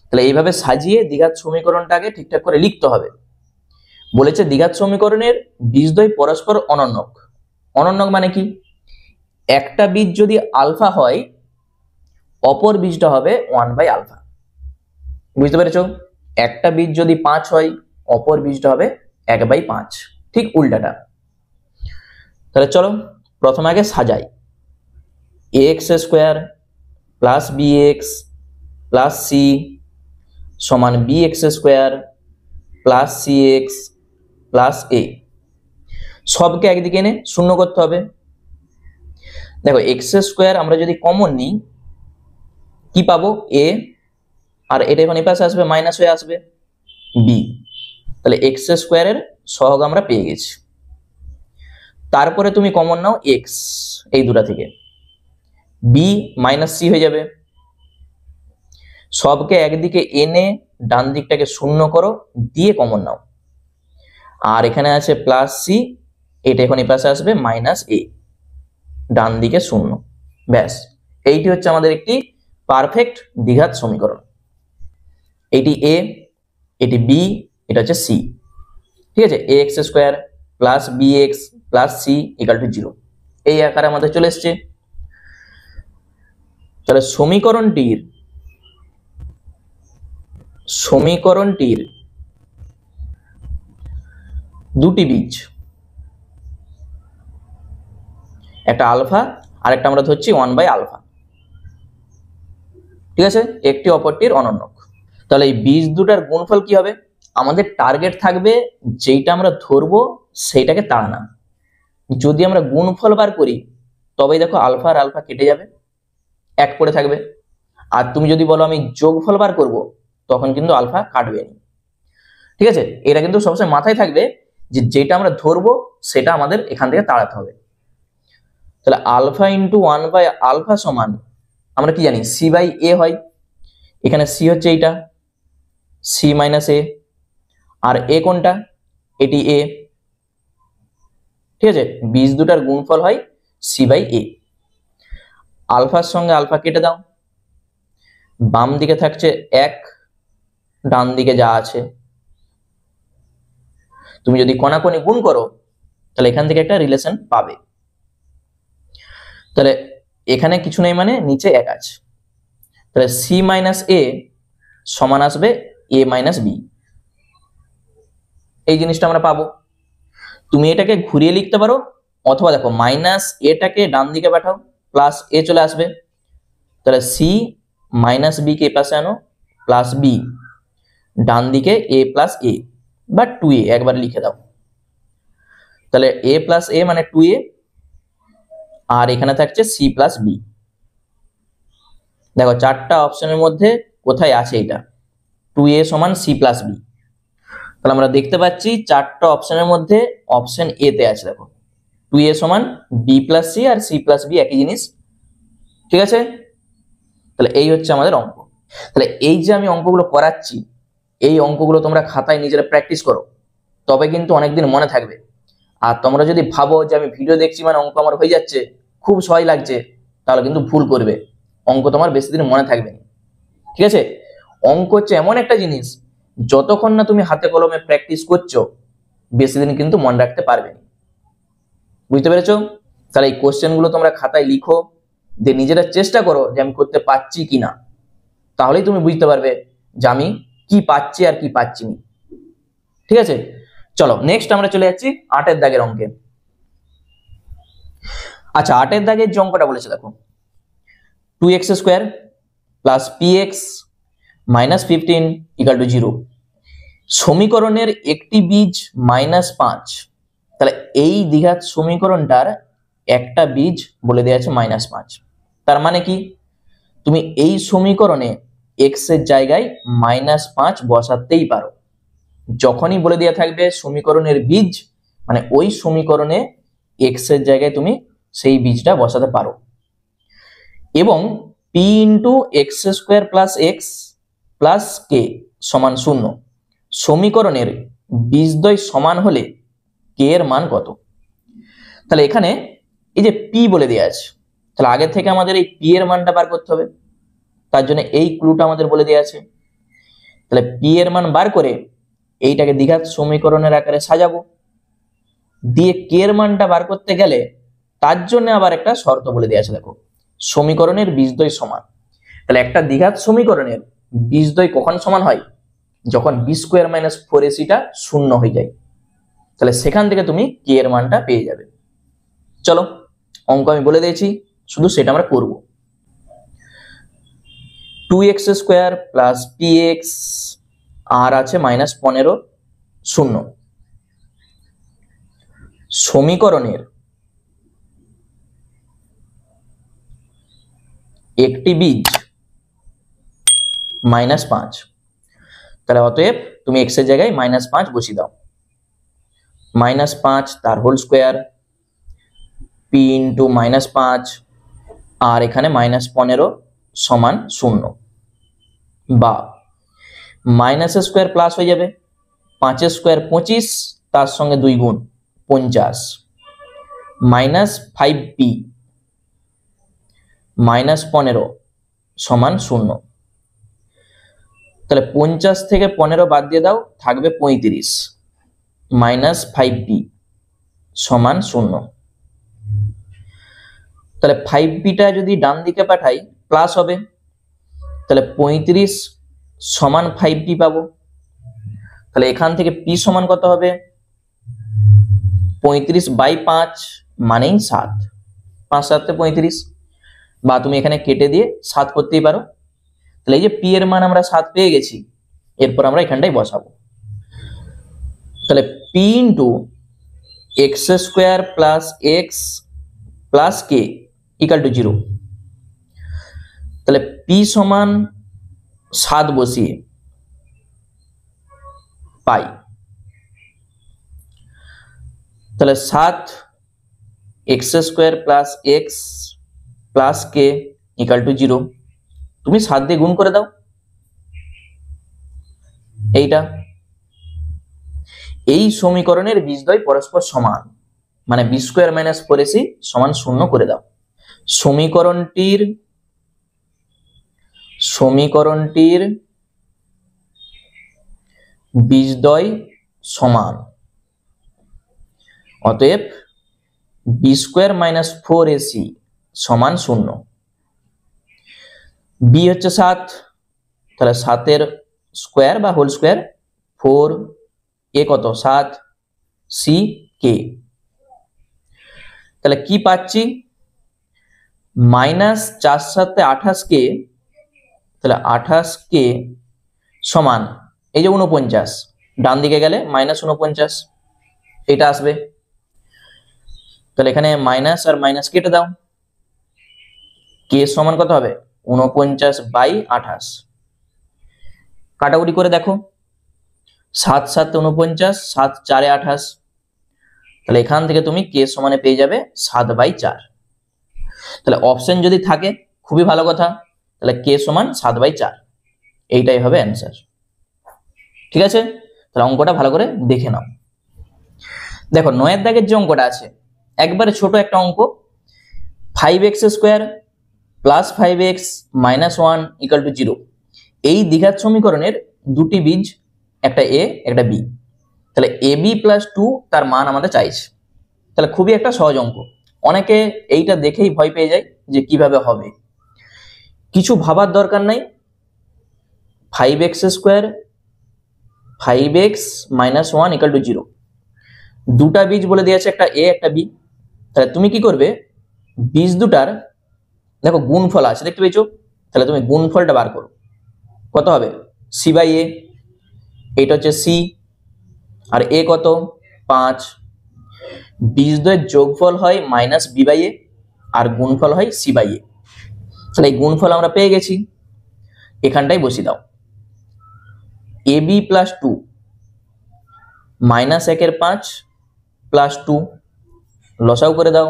তাহলে এইভাবে সাজিয়ে দ্বিঘাত সমীকরণটাকে ঠিকঠাক করে লিখতে হবে। বলেছে দ্বিঘাত সমীকরণের বীজদ্বয় পরস্পর অনন্যক। অনন্যক মানে কি? একটা বীজ যদি আলফা হয় অপর বীজটা হবে 1/α। বুঝতে পেরেছো? একটা বীজ যদি 5 হয় অপর বীজটা হবে 1/5, ঠিক উল্টাটা। তাহলে চলো প্রথমে আগে সাজাই। ax² + bx + c সমান bx² + cx + a, সবকে একদিকে এনে শূন্য করতে হবে। দেখো x² আমরা যদি কমন নিই কি পাবো? a, আর এটা এখন এই পাশে আসবে মাইনাস হয়ে আসবে b, তাহলে x² এর সহগ আমরা পেয়ে গেছি। তারপরে তুমি কমন নাও x এই দুটা থেকে, b - c হয়ে যাবে। সবকে একদিকে এনে ডান দিকটাকে শূন্য করো, দিয়ে কমন নাও, আর এখানে আছে +c, এটা এখন এই পাশে আসবে -a, ডান দিকে শূন্য। ব্যাস, এইটি হচ্ছে আমাদের একটি পারফেক্ট দ্বিঘাত সমীকরণ। এটি a, এটি b, এটা হচ্ছে c, ঠিক আছে? ax² + bx + c = 0, এই আকারে আমাদের চলে এসছে। তাহলে সমীকরণটির দুটি বীজ, একটা আলফা আর একটা আমরা ধরছি 1/α, ঠিক আছে? একটি অপরটির অনন্যক। তাহলে এই বীজ দুটার গুণফল কি হবে? আমাদের টার্গেট থাকবে যেটা আমরা ধরবো সেইটাকে তাড়ানো। যদি আমরা গুণফল বার করি তবেই দেখো আলফা আর আলফা কেটে যাবে, এক পড়ে থাকবে। আর তুমি যদি বলো আমি যোগফল বার করব তখন কিন্তু আলফা কাটবে না, ঠিক আছে? এটা কিন্তু সবসময় মাথায় থাকবে যে যেটা আমরা ধরবো সেটা আমাদের এখান থেকে তাড়াতে হবে। তাহলে আলফা ইন্টু 1/α সমান আমরা কি জানি c/a হয়, এখানে c হচ্ছে এইটা c - a, আর a কোনটা? এটি a, ঠিক আছে? বীজ দুটার গুণফল হয় c/a। আলফার সঙ্গে আলফা কেটে দাও, বাম দিকে থাকছে 1, ডান দিকে যা আছে। তুমি যদি কোণাকুণি গুণ করো তাহলে এখান থেকে একটা রিলেশন পাবে। তাহলে এখানে কিছু নেই মানে নিচে 1 আছে, তাহলে সি মাইনাস এ সমান আসবে এ মাইনাস বি। এই জিনিসটা আমরা পাবো। তুমি এটাকে ঘুরিয়ে লিখতে পারো, অথবা দেখো মাইনাস এটাকে ডান দিকে পাঠাও, প্লাস এ চলে আসবে। তাহলে সি মাইনাস বি কে পাশে আনো, প্লাস বি, ডান দিকে এ প্লাস এ বা 2a একবার লিখে দাও। তাহলে এ প্লাস এ মানে 2a, আর এখানে থাকছে সি প্লাস বি। দেখো চারটা অপশনের মধ্যে কোথায় আছে এটা, 2a সমান সি প্লাস বি। তাহলে আমরা দেখতে পাচ্ছি চারটা অপশনের মধ্যে অপশন এ তে আছে। দেখো 2a সমান বি প্লাস সি, আর সি প্লাস বি একই জিনিস। ঠিক আছে, তাহলে এই হচ্ছে আমাদের অঙ্ক। তাহলে এই যে আমি অঙ্কগুলো করাচ্ছি, এই অঙ্কগুলো তোমরা খাতায় নিজেরা প্র্যাকটিস করো, তবে কিন্তু অনেকদিন মনে থাকবে। আর তোমরা যদি ভাবো যে আমি ভিডিও দেখছি মানে অঙ্ক আমার হয়ে যাচ্ছে, খুব সহজ লাগছে, তাহলে কিন্তু ভুল করবে, অঙ্ক তোমার বেশি দিন মনে থাকবে না। ঠিক আছে, অঙ্ক হচ্ছে এমন একটা জিনিস, যতক্ষণ না তুমি হাতে কলমে প্র্যাকটিস করছো, বেশি দিন কিন্তু মনে রাখতে পারবে না। বুঝতে পেরেছো? তাহলে এই কোশ্চেনগুলো তোমরা খাতায় লিখো, যে নিজেরা চেষ্টা করো যে আমি করতে পারছি কিনা, তাহলেই তুমি বুঝতে পারবে যে আমি কি পাচ্ছি আর কি পাচ্ছি না। ঠিক আছে, চলো নেক্সট আমরা চলে যাচ্ছি 8 দাগের অঙ্কে। আচ্ছা, 8 দাগের যে অঙ্কটা বলেছে দেখো, 2x square plus px minus 15 equal to 0, সমীকরণের একটি বীজ -5। তাহলে এই দ্বিঘাত সমীকরণটার একটা বীজ বলে দেওয়া আছে -5। তার মানে কি, তুমি এই সমীকরণে x এর জায়গায় -5 বসাতেই পারো। যখনই বলে দেওয়া থাকবে সমীকরণের বীজ, মানে ওই সমীকরণে x এর জায়গায় তুমি সেই বীজটা বসাতে পারো। এবং p into x square plus x plus k সমান 0, সমীকরণের বীজদ্বয় সমান হলে কে এর মান কত? তাহলে এখানে এই যে p বলে দেওয়া আছে, তাহলে আগে থেকে আমাদের এই p এর মানটা বার করতে হবে, তার জন্য এই ক্লুটা আমাদের বলে দেওয়া আছে। তাহলে p এর মান বার করে এইটাকে দ্বিঘাত সমীকরণের আকারে সাজাবো, দিয়ে কে এর মানটা বার করতে গেলে তার জন্য আবার একটা শর্ত বলে দেওয়া আছে। দেখো, সমীকরণের বীজদ্বয় সমান। তাহলে একটা দ্বিঘাত সমীকরণের বীজদ্বয় কখন সমান হয়? যখন বি স্কোয়ার মাইনাস 4ac টা 0 হয়ে যায়। তাহলে সেখান থেকে তুমি কে এর মানটা পেয়ে যাবে। চলো অঙ্ক আমি বলে দিয়েছি, শুধু সেটা আমরা করব। 2x স্কোয়ার প্লাস px আর আছে -15 0, সমীকরণের একটি বীজ -5। তাহলে অতএব তুমি x এর জায়গায় -5 বসিয়ে দাও, -5 তার হোল স্কোয়ার, p ইন্টু -5 আর এখানে -15 সমান 0, বা মাইনাস স্কোয়ার প্লাস হয়ে যাবে, 5 স্কোয়ার 25, তার সঙ্গে 2 গুণ 50, মাইনাস 5p -15 সমান 0। তাহলে 50 থেকে 15 বাদ দিয়ে দাও, থাকবে 35, মাইনাস 5p সমান 0। তাহলে 5p টা যদি ডান দিকে পাঠাই প্লাস হবে, তাহলে 35 সমান 5p পাবো। তাহলে এখান থেকে p সমান কত হবে? 35/5 মানেই 7, 5 7 35, বা তুমি এখানে কেটে দিয়ে 7 করতেই পারো। তাহলে এই যে p এর মান আমরা 7 পেয়ে গেছি, এরপর আমরা এখানটাই বসাবো। তাহলে p into x square plus x plus K equal to 0। তাহলে p সমান 7 বসিয়ে পাই, তাহলে 7 x square plus x plus K equal to 0, তুমি 7 দিয়ে গুণ করে দাও। এইটা এই সমীকরণের বীজদ্বয় পরস্পর সমান, মানে বি স্কোয়ার মাইনাস 4ac সমান 0 করে দাও। সমীকরণটির বীজদ্বয় সমান, অতএব বি স্কোয়ার মাইনাস 4ac সমান 0। বি হচ্ছে 7, তাহলে 7 স্কোয়ার বা হোল স্কোয়ার 4, এ কত 7, সি কে। তাহলে কি পাচ্ছি, -4 7 28 কে, তাহলে 28 কে সমান এই যে 49, ডান দিকে গেলে -49 এটা আসবে। তাহলে এখানে মাইনাস আর মাইনাস কেটে দাও, কে সমান কত হবে 49/28। কাটাকুটি করে দেখো, 7 7 49, 7 4 28, তাহলে এখান থেকে তুমি কে সমানে পেয়ে যাবে 7/4। তাহলে অপশন যদি থাকে খুবই ভালো কথা, তাহলে কে সমান 7/4, এইটাই হবে অ্যান্সার। ঠিক আছে, তাহলে অঙ্কটা ভালো করে দেখে নাও। দেখো 9 দাগের যে অঙ্কটা আছে একবারে ছোট একটা অঙ্ক, 5x² + 5x - 1 = 0। এই দ্বিঘাত সমীকরণের দুটি বীজ, একটা এ একটা বি, তাহলে ab + 2 তার মান আমাদের চাইছে। তাহলে খুবই একটা সহজ অঙ্ক, অনেকে এইটা দেখেই ভয় পেয়ে যায় যে কিভাবে হবে। কিছু ভাবার দরকার নাই, 5x² 5x - 1 = 0, দুটা বীজ বলে দিয়েছে, একটা এ একটা বি। তাহলে তুমি কি করবে, বীজ দুটার দেখো গুণফল আছে দেখতে পেয়েছো, তাহলে তুমি গুণফলটা বার করো, কত হবে c/a, এটা হচ্ছে c, আর এ কত 5, বীজদ্বয়ের যোগফল হয় -b/a আর গুণফল হয় c/a। তাহলে এই গুণফল আমরা পেয়ে গেছি, এখানটাই বসিয়ে দাও। ab + 2 -1/5 + 2 লসাগু করে দাও,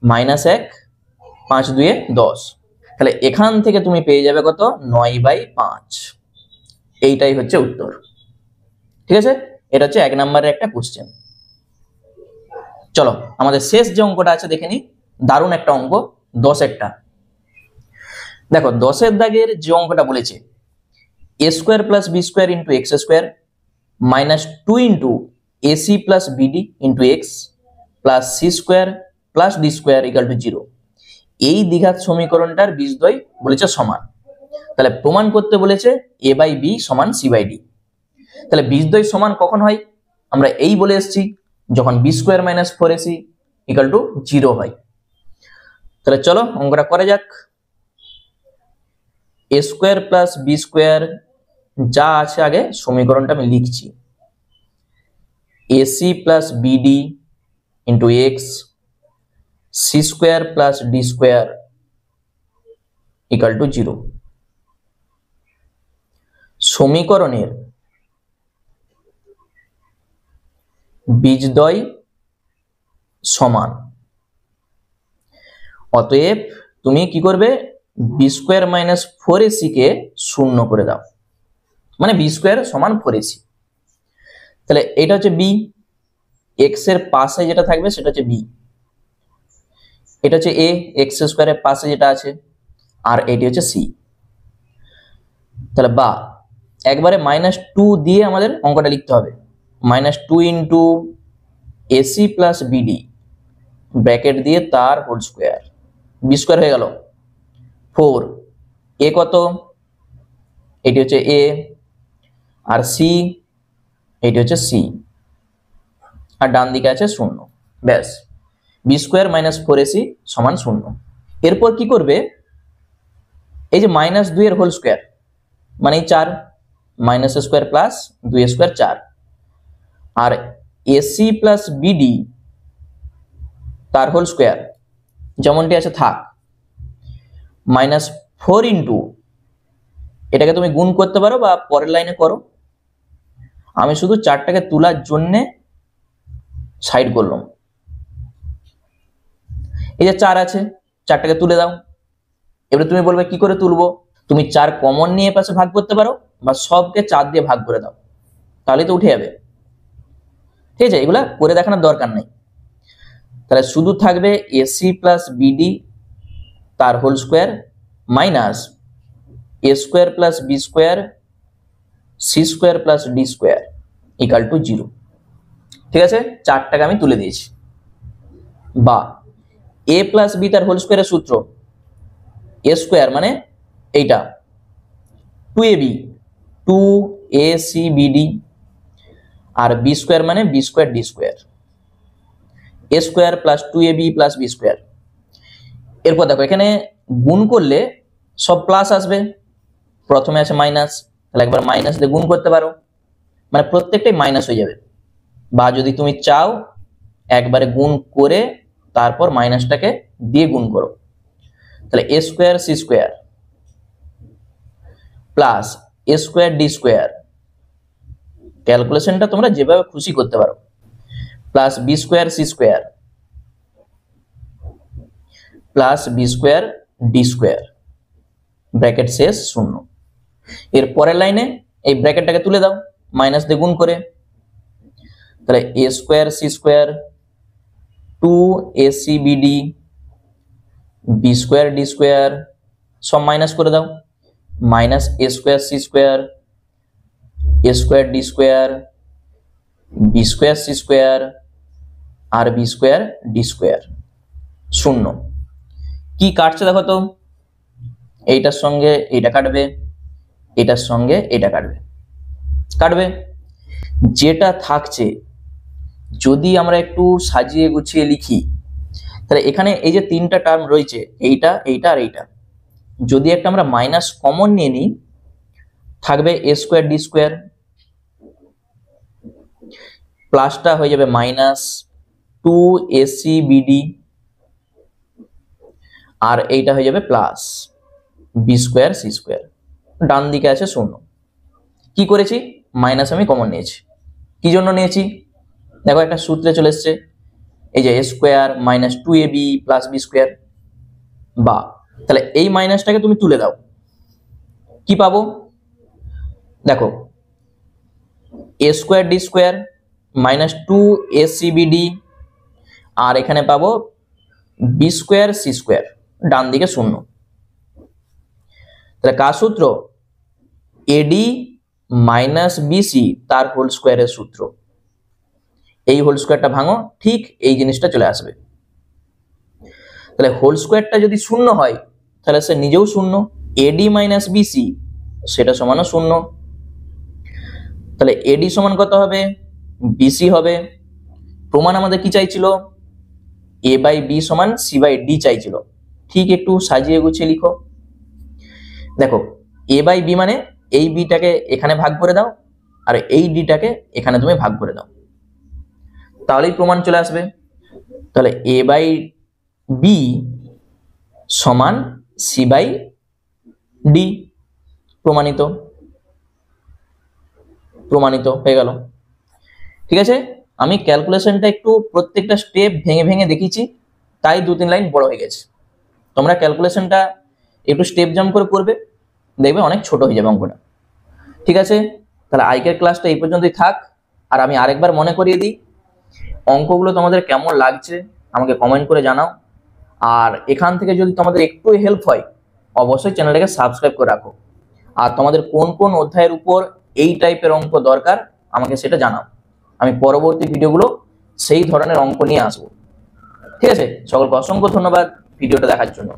-1 5 2 10, তাহলে এখান থেকে তুমি পেয়ে যাবে কত 9/5। এইটাই হচ্ছে উত্তর। ঠিক আছে, এটা হচ্ছে 1 নম্বরের একটা কোশ্চেন। চলো আমাদের শেষ যে অঙ্কটা আছে দেখে নি, দারুণ একটা অঙ্ক 10 একটা। দেখো 10 দাগের যে অঙ্কটা বলেছে a² + b² × x² -2 × ac + bd × x + c² + d² = 0। এই দ্বিঘাত সমীকরণটার বীজদ্বয় বলেছে সমান। তাহলে প্রমাণ করতে বলেছে a/b = c/d। তাহলে বীজদ্বয় সমান কখন হয়, আমরা এই বলে এসেছি যখন b² - 4ac = 0 হয়। তাহলে চলো অঙ্কটা করা যাক। a² + b² যা আছে আগে সমীকরণটা আমি লিখছি, ac + bd × x c² + d² = 0। সমীকরণের বীজদ্বয় সমান, অতএব তুমি কি করবে b² - 4ac কে 0 করে দাও, মানে b² = 4ac। তাহলে এটা হচ্ছে b, x এর পাশে যেটা থাকবে সেটা হচ্ছে b, এটা হচ্ছে a x² এর পাশে যেটা আছে, আর এটি হচ্ছে c। তাহলে বা একবারে -2 দিয়ে আমাদের অঙ্কটা লিখতে হবে, -2 × ac + bd ব্র্যাকেট দিয়ে তার হোল স্কয়ার, b² হয়ে গেল 4, a কত এটি হচ্ছে a, আর c এটি হচ্ছে c, আর ডান দিকে আছে 0। ব্যাস, b² - 4ac = 0। এরপর কি করবে, এই যে -2 এর হোল স্কয়ার মানে 4, -² + 2² 4, আর ac + bd তার হোল স্কয়ার যেমনটি আছে থাক, -4 এটাকে তুমি গুণ করতে পারো বা পরের লাইনে করো, আমি শুধু 4টাকে তোলার জন্য সাইড করলাম। এই যে 4 আছে, 4টাকে তুলে দাও। এবারে তুমি বলবে কি করে তুলবো, তুমি 4 কমন নিয়ে পাশে ভাগ করতে পারো বা সবকে 4 দিয়ে ভাগ করে দাও, তাহলে তো উঠে যাবে। ঠিক আছে, এগুলা করে দেখানোর দরকার নেই। তাহলে শুধু থাকবে ac + bd তার whole square minus a² + b² c² + d² = 0। ঠিক আছে, 4টাকে আমি তুলে দিয়েছি। বা এ প্লাস বি তার হোল স্কোয়ারের সূত্র এ স্কোয়ার মানে এইটা 2ab 2acbd আর বি স্কোয়ার মানে b square D square a square plus 2ab plus B square. এরপর দেখো এখানে গুণ করলে সব প্লাস আসবে, প্রথমে আছে মাইনাস, তাহলে একবার মাইনাস দিয়ে গুণ করতে পারো, মানে প্রত্যেকটাই মাইনাস হয়ে যাবে। বা যদি তুমি চাও একবারে গুণ করে তারপর মাইনাসটাকে দিয়ে গুণ করো, তাহলে এ square C square plus A square D square, ক্যালকুলেশনটা তোমরা যেভাবে খুশি করতে পারো, plus B square C square plus B square D square, bracket শেষ শূন্য। এর পরের লাইনে এই ব্র্যাকেটটাকে তুলে দাও মাইনাস দিয়ে গুণ করে, তাহলে এ square C square 2acbd b square D square সব মাইনাস করে দাও, minus a square C square a square D square b square C square আর বি স্কোয়ার ডি স্কোয়ার শূন্য। কি কাটছে দেখো তো, এইটার সঙ্গে এইটা কাটবে, এটার সঙ্গে এটা কাটবে, কাটবে। যেটা থাকছে যদি আমরা একটু সাজিয়ে গুছিয়ে লিখি, তাহলে এখানে এই যে তিনটা টার্ম রয়েছে এইটা এইটা আর এইটা, যদি একটা আমরা মাইনাস কমন নিয়ে নিই থাকবে এ স্কোয়ার ডি স্কোয়ার, প্লাসটা হয়ে যাবে মাইনাস 2acbd আর এইটা হয়ে যাবে plus B square C square, ডান দিকে আছে শূন্য। কি করেছি, মাইনাস আমি কমন নিয়েছি। কি জন্য নিয়েছি দেখো, একটা সূত্রে চলে এসছে, এই যে a square minus 2ab plus B square, বা তাহলে এই মাইনাসটাকে তুমি তুলে দাও, কি পাবো দেখো, a square D square minus 2acbd আর এখানে পাবো বি স্কোয়ার সি স্কোয়ার, ডান দিকে শূন্য। তাহলে কার সূত্র, এডি মাইনাস বিসি তার হোল স্কোয়ারের সূত্র। এই হোল স্কোয়ারটা ভাঙো, ঠিক এই জিনিসটা চলে আসবে। তাহলে হোল স্কোয়ারটা যদি শূন্য হয় তাহলে সে নিজেও শূন্য, এডি মাইনাস বিসি সেটা সমানও শূন্য। তাহলে এডি সমান কত হবে, বিসি হবে। প্রমাণ আমাদের কি চাইছিল, এ বাই বি সমান সি বাই ডি চাইছিল। ঠিক একটু সাজিয়ে গুছিয়ে লিখো, দেখো এ বাই বি মানে এই বিটাকে এখানে ভাগ করে দাও আর এই ডিটাকে এখানে তুমি ভাগ করে দাও, তাহলেই প্রমাণ চলে আসবে। তাহলে এ বাই বি সমান সি বাই ডি, প্রমাণিত, প্রমাণিত হয়ে গেল। ঠিক আছে, আমি ক্যালকুলেশনটা একটু প্রত্যেকটা স্টেপ ভেঙে ভেঙে দেখিয়েছি, তাই 2-3 লাইন বড় হয়ে গেছে। তোমরা ক্যালকুলেশনটা একটু স্টেপ জাম্প করে করবে, দেখবে অনেক ছোট হয়ে যাবে অঙ্কটা। ঠিক আছে, তাহলে আজকের ক্লাসটা এই পর্যন্তই থাক। আর আমি আরেকবার মনে করিয়ে দিই, অঙ্কগুলো তোমাদের কেমন লাগছে আমাকে কমেন্ট করে জানাও। আর এখান থেকে যদি তোমাদের একটু হেল্প হয় অবশ্যই চ্যানেলটাকে সাবস্ক্রাইব করে রাখো। আর তোমাদের কোন কোন অধ্যায়ের উপর এই টাইপের অঙ্ক দরকার আমাকে সেটা জানাও, আমি পরবর্তী ভিডিওগুলো সেই ধরনের অঙ্ক নিয়ে আসবো। ঠিক আছে, সকলকে অসংখ্য ধন্যবাদ ভিডিওটা দেখার জন্য।